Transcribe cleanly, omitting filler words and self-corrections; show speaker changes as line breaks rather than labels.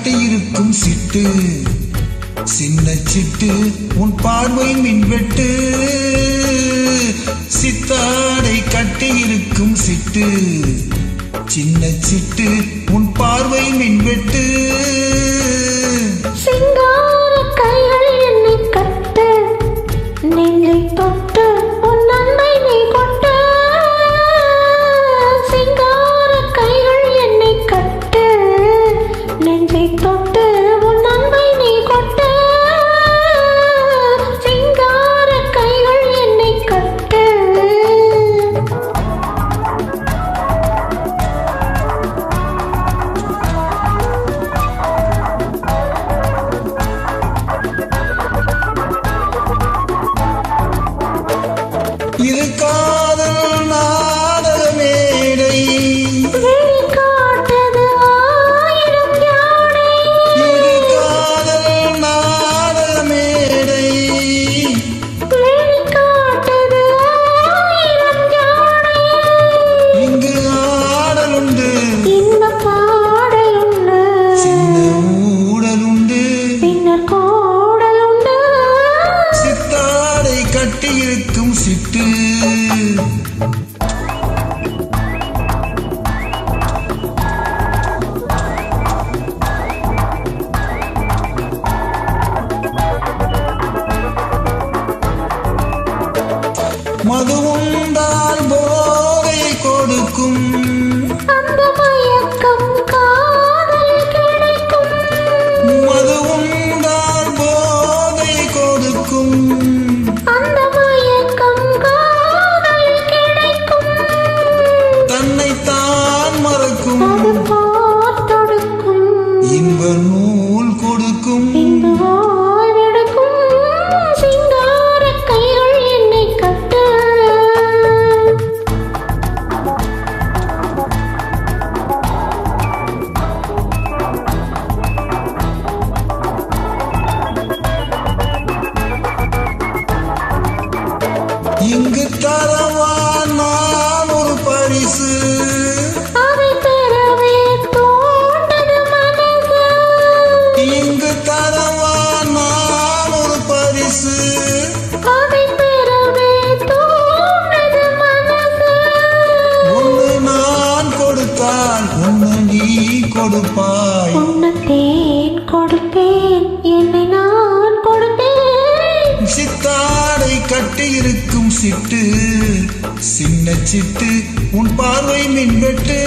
கட்டியிருக்கும் சிட்டு சின்ன சிட்டு உன் பார்வை மின்வெட்டு சித்தாடை கட்டியிருக்கும் சிட்டு சின்ன சிட்டு உன் பார்வை மின்வெட்டு
சிங்கார கைகள் என்னை கட்டு நெஞ்சை தொட்டு உன் நன்மை நீ கொட்டு சிங்கார கைகள் என்னை கட்டு நெஞ்சை தொட்டு உன் நன்மை நீ கொட்டு சிங்கார கைகள் என்னை கட்டு
இது காதல் நாடக மேடை
வெளிக்காட்டது ஆயிரம் யானை
இது காதல் நாடக மேடை
வெளிக்காட்டது ஆயிரம் யானை
இங்கு ஆடலுண்டு
இந்த பாடலுண்டு
சின்ன ஊடலுண்டு
பின்னர் கோடலுண்டு
சித்தாடை கட்டியிருக்கும் சிட்டு மதுவுண்டால் போதை கொடுக்கும்
அந்த மயக்கம் காதல் கிடைக்கும்
மதுவுண்டால் போதை கொடுக்கும்
அந்த மயக்கம் காதல் கிடைக்கும்
தன்னைத்தான் மறக்கும்
அது பார்த்தொடுக்கும்
இன்ப நூல் கொடுக்கும்
இங்கு வாழ்வெடுக்கும் சிங்கார கைகள் என்னை கட்டு
இங்கு தரவா நான் ஒரு பரிசு
அதை பெறவே தோண்டது மனசு
இங்கு தரவா நான் ஒரு பரிசு
அதை பெறவே தோண்டது மனசு
ஒன்று நான் கொடுத்தால் ஒன்று நீ கொடுப்பாய்
உன்னத்தேன் கொடுப்பேன் என்னை நான் கொடுப்பேன்
சித்தாடை கட்டியிருக்கும் சிட்டு சின்ன சிட்டு உன் பார்வை மின்வெட்டு